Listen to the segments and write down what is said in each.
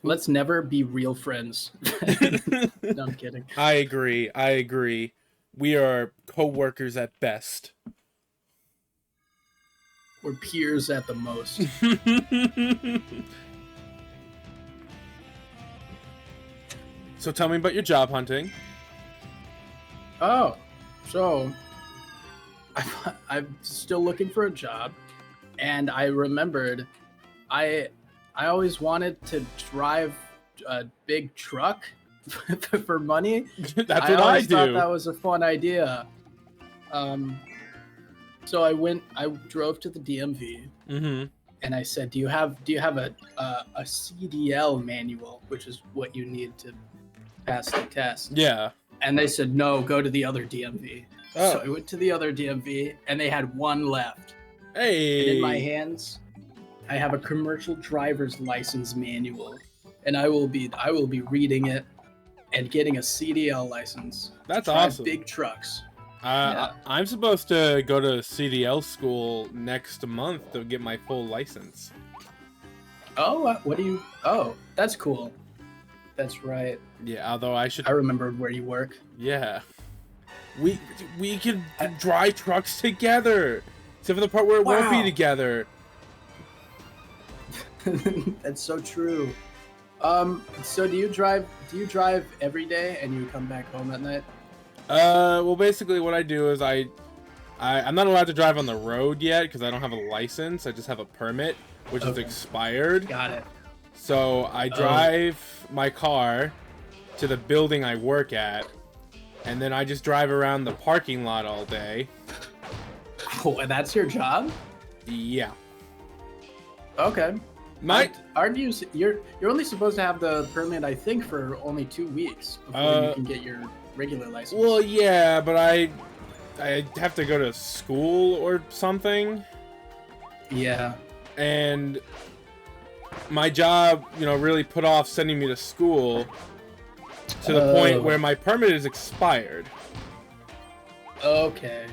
Let's never be real friends. No, I'm kidding. I agree. We are co-workers at best. We're peers at the most. So tell me about your job hunting. Oh, so I'm still looking for a job, and I remembered I always wanted to drive a big truck for money. That's what I always I do. thought that was a fun idea. So I drove to the DMV, and I said, "Do you have a CDL manual, which is what you need to pass the test?" Yeah. And they said, "No, go to the other DMV." Oh. So I went to the other DMV, and they had one left. Hey. And in my hands, I have a commercial driver's license manual, and I will be reading it and getting a CDL license. That's to drive awesome. Big trucks. Yeah. I'm supposed to go to CDL school next month to get my full license. Oh, what do you? Oh, that's cool. That's right. Yeah, although I remembered where you work. Yeah. We can drive trucks together. Except for the part where it won't be together. That's so true. So do you drive every day and you come back home at night? Well, basically what I do is I'm not allowed to drive on the road yet because I don't have a license. I just have a permit, which is expired. Got it. So I drive my car to the building I work at, and then I just drive around the parking lot all day. Oh, and that's your job? Yeah. Okay. Aren't you? You're only supposed to have the permit, I think, for only 2 weeks before you can get your regular license. Well, yeah, but I have to go to school or something. Yeah. And my job, really put off sending me to school to the point where my permit is expired. Okay.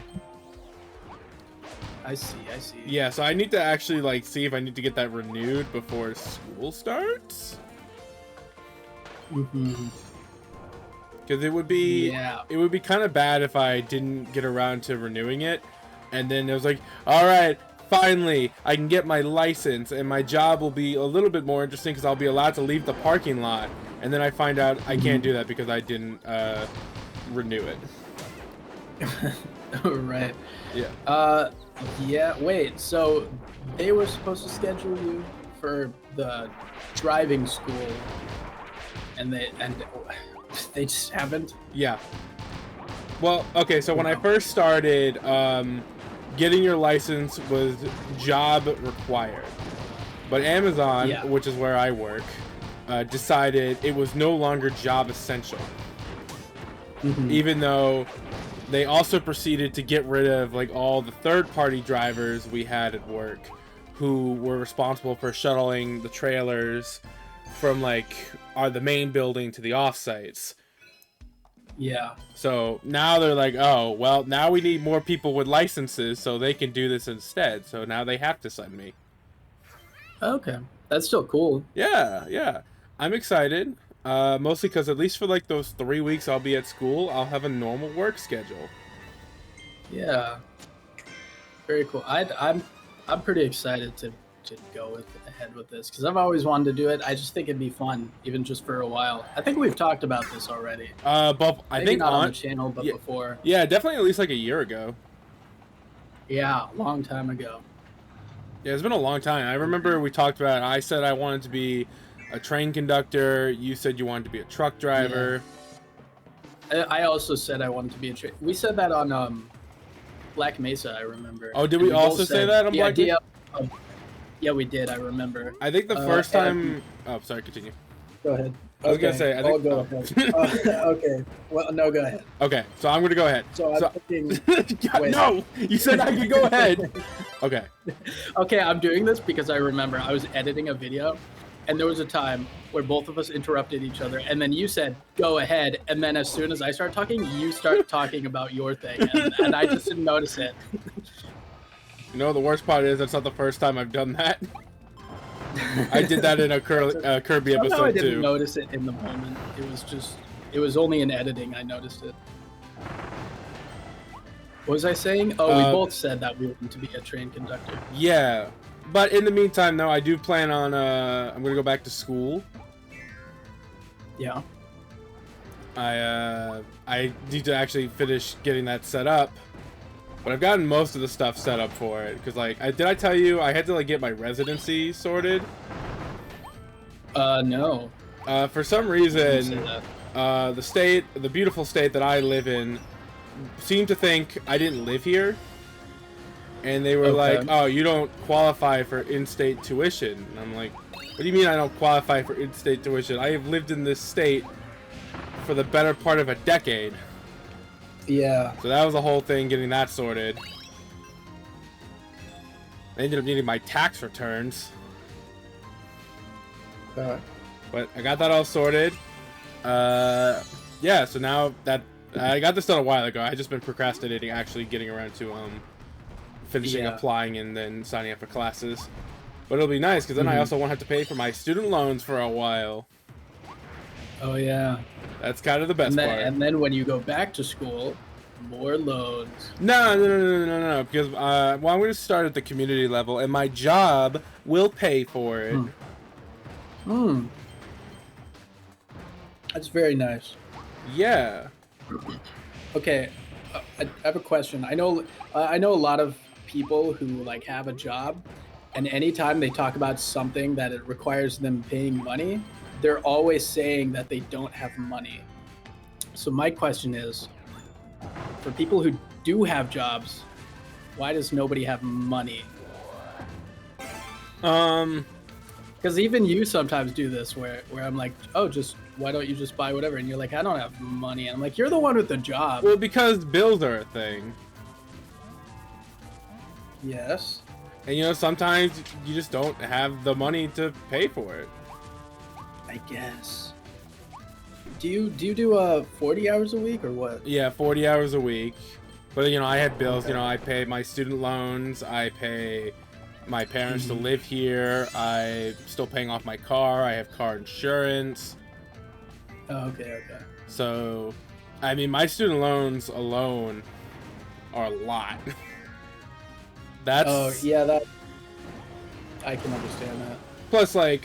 I see. Yeah, so I need to actually see if I need to get that renewed before school starts. Because it would be kind of bad if I didn't get around to renewing it, and then it was like, all right, finally I can get my license, and my job will be a little bit more interesting because I'll be allowed to leave the parking lot, and then I find out I can't do that because I didn't renew it. Right. Yeah. Yeah. Wait. So they were supposed to schedule you for the driving school, and they just haven't. Yeah. Well, okay. So when I first started, getting your license was job required, but Amazon, which is where I work, decided it was no longer job essential. Even though they also proceeded to get rid of all the third-party drivers we had at work who were responsible for shuttling the trailers from the main building to the off-sites. Yeah. So now they're like, oh, well, now we need more people with licenses so they can do this instead. So now they have to send me. Okay. That's still cool. Yeah. I'm excited. Mostly because at least for those 3 weeks I'll be at school, I'll have a normal work schedule. Yeah. Very cool. I'm pretty excited to go ahead with this because I've always wanted to do it. I just think it'd be fun, even just for a while. I think we've talked about this already. But I think not on the channel, but before. Yeah, definitely at least a year ago. Yeah, a long time ago. Yeah, it's been a long time. I remember we talked about it. I said I wanted to be a train conductor. You said you wanted to be a truck driver. Yeah. I also said I wanted to be a we said that on Black Mesa, I remember. Oh, did we also say that on Black Mesa? Yeah, we did. I remember. I think the first time. Oh, sorry. Continue. Go ahead. I was gonna say. I'll go ahead. Okay. Well, no, go ahead. Okay, so I'm gonna go ahead. So I'm thinking. No, you said I could go ahead. Okay. Okay, I'm doing this because I remember I was editing a video, and there was a time where both of us interrupted each other, and then you said, "Go ahead," and then as soon as I start talking, you start talking about your thing, and I just didn't notice it. The worst part is that's not the first time I've done that. I did that in a Kirby episode I didn't too. notice it in the moment. It was only in editing I noticed it. What was I saying? Oh, we both said that we want to be a train conductor. Yeah, but in the meantime, though, I do plan on I'm gonna go back to school. Yeah. I need to actually finish getting that set up, but I've gotten most of the stuff set up for it. Cause like, did I tell you I had to like get my residency sorted? No. For some reason, the beautiful state that I live in, seemed to think I didn't live here, and they were like, "Oh, you don't qualify for in-state tuition." And I'm like, "What do you mean I don't qualify for in-state tuition? I have lived in this state for the better part of a decade." Yeah. So that was the whole thing, getting that sorted. I ended up needing my tax returns. But I got that all sorted. Yeah, so now that I got this done a while ago, I just been procrastinating actually getting around to finishing applying and then signing up for classes. But it'll be nice because then I also won't have to pay for my student loans for a while. Oh yeah. That's kind of the best part. And then when you go back to school, more loans. No. Because well, I'm going to start at the community level, and my job will pay for it. That's very nice. Yeah. Okay, I have a question. I know a lot of people who like have a job, and anytime they talk about something that it requires them paying money, they're always saying that they don't have money. So my question is, for people who do have jobs, why does nobody have money? Because even you sometimes do this where I'm like, oh, why don't you just buy whatever? And you're like, I don't have money. And I'm like, you're the one with the job. Well, because bills are a thing. Yes. And you know, sometimes you just don't have the money to pay for it. I guess. Do you do 40 hours a week or what? Yeah, 40 hours a week. But you know, I have bills. You know, I pay my student loans. I pay my parents to live here. I'm still paying off my car. I have car insurance. Oh, okay. So, I mean, my student loans alone are a lot. That's. Oh yeah, that. I can understand that. Plus, like,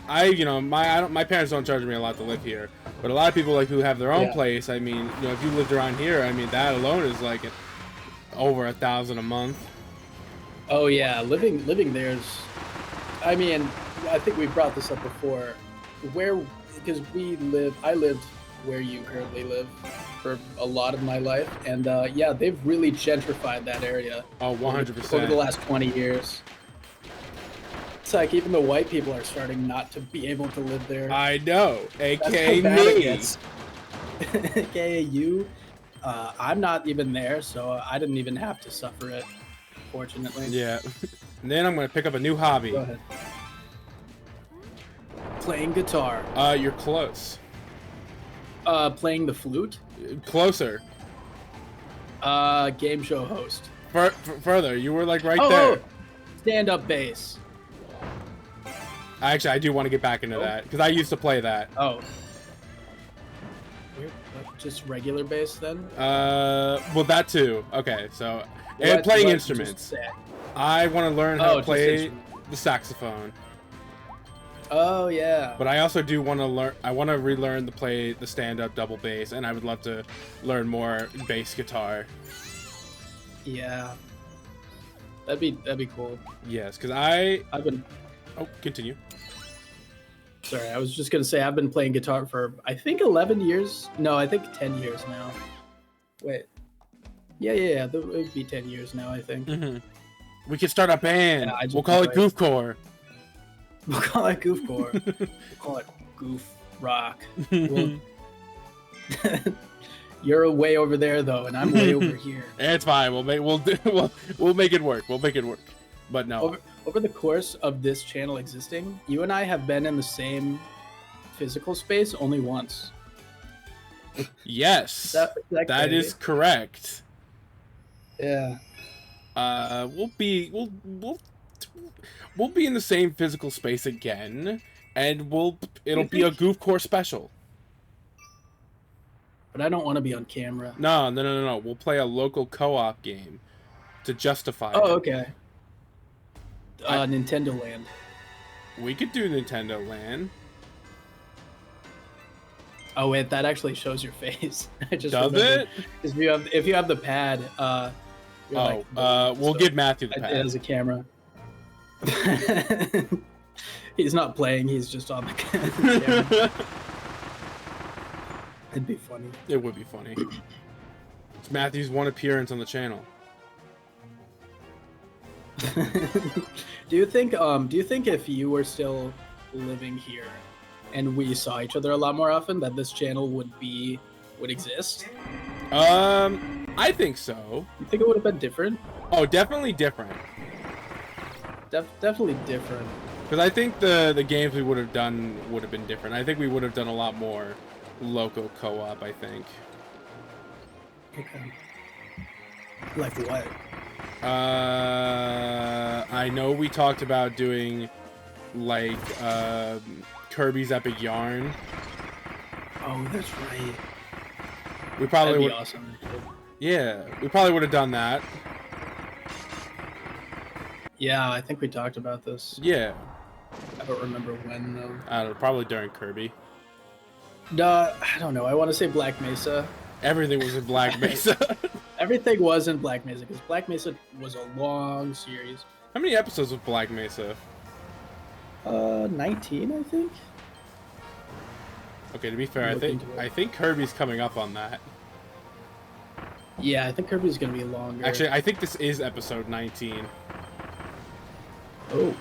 my parents don't charge me a lot to live here, but a lot of people like who have their own place. I mean, you know, if you lived around here, I mean, that alone is like over $1,000 a month. Oh yeah, living there's. I mean, I think we brought this up before. Because I lived where you currently live for a lot of my life, and yeah, they've really gentrified that area. Oh, 100%. Over the last 20 years. It's like even the white people are starting not to be able to live there. I know, aka me. AKA you. I'm not even there, so I didn't even have to suffer it, fortunately. Yeah. And then I'm gonna pick up a new hobby. Go ahead. Playing guitar. You're close. Playing the flute. Closer. Game show host. Further, you were like right there. Stand-up bass. Actually, I do want to get back into that because I used to play that. Oh. Just regular bass then? Well, that too. Okay, so and playing instruments. I want to learn how to play the saxophone. Oh yeah. But I also do want to learn. I want to relearn to play the stand-up double bass, and I would love to learn more bass guitar. Yeah. That'd be cool. Yes, because I've been. Oh, continue. Sorry, I was just gonna say I've been playing guitar for I think 11 years. No, I think 10 years now. Wait. Yeah. It would be 10 years now, I think. We could start a band. Yeah, we'll call it Goofcore. We'll call it Goofcore. We'll call it Goof Rock. You're way over there though, and I'm way over here. It's fine. We'll make it work. We'll make it work. But no. Over the course of this channel existing, you and I have been in the same physical space only once. Yes, that is correct. Yeah. We'll we'll be in the same physical space again, and it'll be a Goof Core special. But I don't want to be on camera. No. We'll play a local co-op game to justify it. Oh, okay. Nintendo Land. We could do Nintendo Land. Oh wait, that actually shows your face. I just Does remembered. it? If you have the pad, we'll give Matthew the pad. It has a camera. He's not playing. He's just on the camera. It'd be funny. It would be funny. It's Matthew's one appearance on the channel. Do you think if you were still living here and we saw each other a lot more often, that this channel would exist? I think so. You think it would have been different? Oh, definitely different. Definitely different. Because I think the games we would have done would have been different. I think we would have done a lot more local co-op, I think. Okay. Like what? I know we talked about doing like Kirby's Epic Yarn. Oh, that's right. We probably That'd would. Be awesome. Yeah, we probably would have done that. Yeah, I think we talked about this. Yeah. I don't remember when though. I don't know, probably during Kirby. I don't know. I want to say Black Mesa. Everything was in Black Mesa. Everything was in Black Mesa because Black Mesa was a long series. How many episodes of Black Mesa? 19, I think. Okay, to be fair, I think Kirby's coming up on that. Yeah, I think Kirby's gonna be longer. Actually, I think this is episode 19. Oh.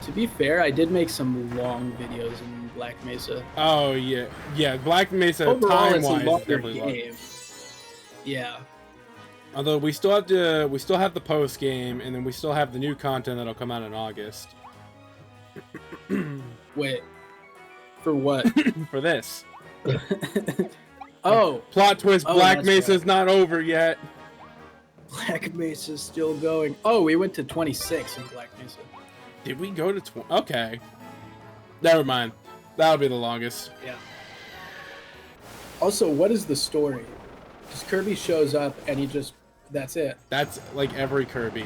To be fair, I did make some long videos in Black Mesa. Oh yeah, Black Mesa Overall, time-wise, it's a longer definitely game. Yeah. Although we still have the post game, and then we still have the new content that'll come out in August. Wait. For what? For this. Oh. Plot twist: Black Mesa's not over yet. Black Mesa's still going. Oh, we went to 26 in Black Mesa. Did we go to 20? Okay. Never mind. That'll be the longest. Yeah. Also, what is the story? Because Kirby shows up and he just... That's it. That's like every Kirby.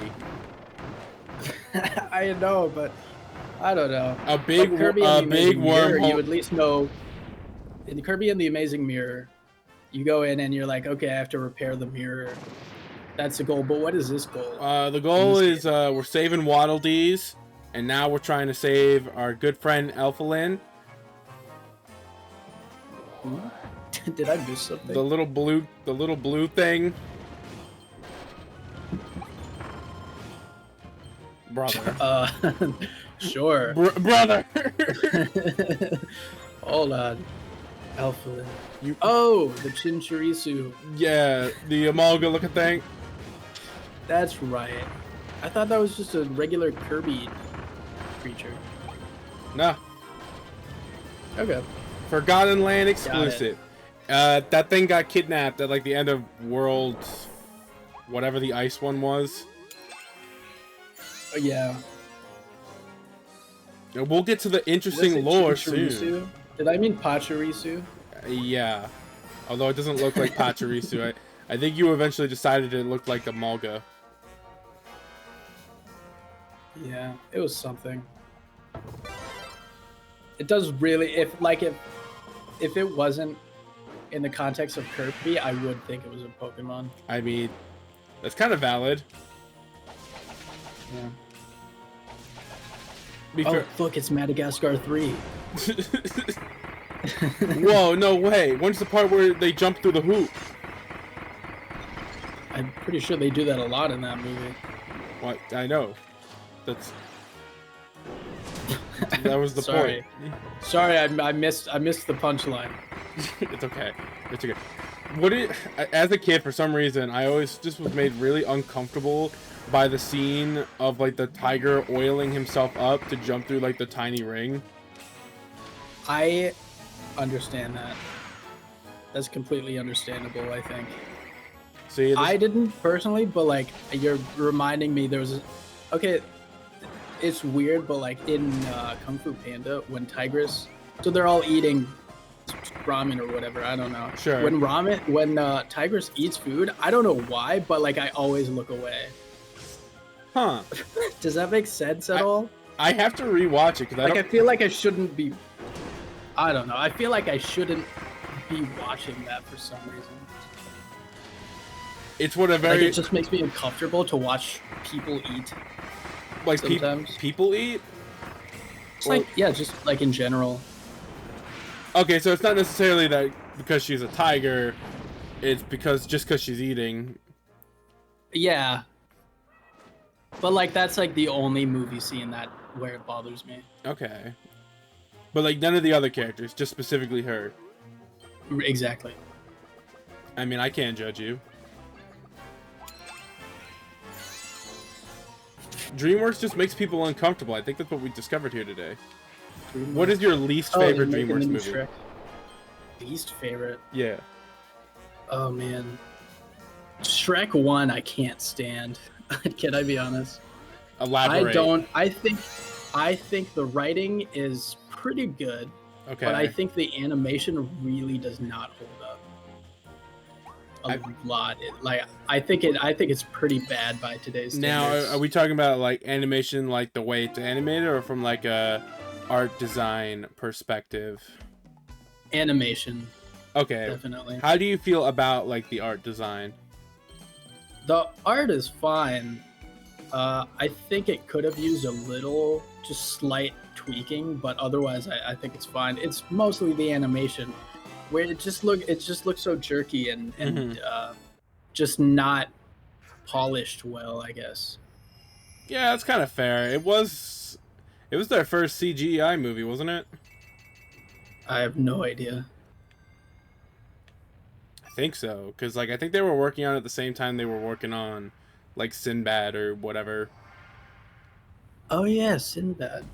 I know, but... I don't know. A big wormhole. You at least know... In Kirby and the Amazing Mirror, you go in and you're like, okay, I have to repair the mirror. That's the goal, but what is this goal? The goal is we're saving Waddle Dees, and now we're trying to save our good friend Elfalin. Did I miss something? The little blue thing. Brother. Sure. Brother. Hold on. Elfalin. Oh, the Chinchorisu. Yeah, the Amalga looking thing. That's right. I thought that was just a regular Kirby creature. No. Okay. Forgotten Land exclusive. That thing got kidnapped at like the end of World, whatever the ice one was. Oh, yeah. We'll get to the interesting lore soon. Did I mean Pachirisu? Yeah. Although it doesn't look like Pachirisu. I think you eventually decided it looked like the Mulga. Yeah, it was something. It does really, if it wasn't in the context of Kirby, I would think it was a Pokemon. I mean, that's kind of valid. Yeah. Oh, look, it's Madagascar 3. Whoa, no way. When's the part where they jump through the hoop? I'm pretty sure they do that a lot in that movie. What? I know. That was the point. Sorry, I missed the punchline. It's okay. It's okay. As a kid, for some reason, I always just was made really uncomfortable by the scene of like the tiger oiling himself up to jump through like the tiny ring. I understand that. That's completely understandable, I think. See, I didn't personally, but like you're reminding me there was okay, it's weird, but like in Kung Fu Panda, when Tigress, so they're all eating ramen or whatever. I don't know. Sure. When Tigress eats food, I don't know why, but like I always look away. Huh? Does that make sense at all? I have to rewatch it because I feel like I shouldn't be. I don't know. I feel like I shouldn't be watching that for some reason. It's what a very. Like, it just makes me uncomfortable to watch people eat. Like sometimes people eat. It's like just like in general. Okay, so it's not necessarily that because she's a tiger. It's because she's eating. Yeah. But like that's like the only movie scene where it bothers me. Okay. But like none of the other characters, just specifically her. Exactly. I mean, I can't judge you. DreamWorks just makes people uncomfortable. I think that's what we discovered here today. What is your least favorite DreamWorks movie? Shrek. Least favorite? Yeah. Oh man. Shrek 1 I can't stand. Can I be honest? Elaborate. I think the writing is pretty good. Okay. But I think the animation really does not hold up. A lot. I think it's pretty bad by today's standards. Now, are we talking about like animation, like the way it's animated, or from like a art design perspective? Animation. Okay. Definitely. How do you feel about like the art design? The art is fine. I think it could have used a little, just slight tweaking, but otherwise, I think it's fine. It's mostly the animation, where it just looks so jerky and just not polished well, I guess. Yeah, that's kind of fair. It was their first CGI movie, wasn't it? I have no idea. I think so, because like I think they were working on it at the same time they were working on like Sinbad or whatever. Oh yeah, Sinbad.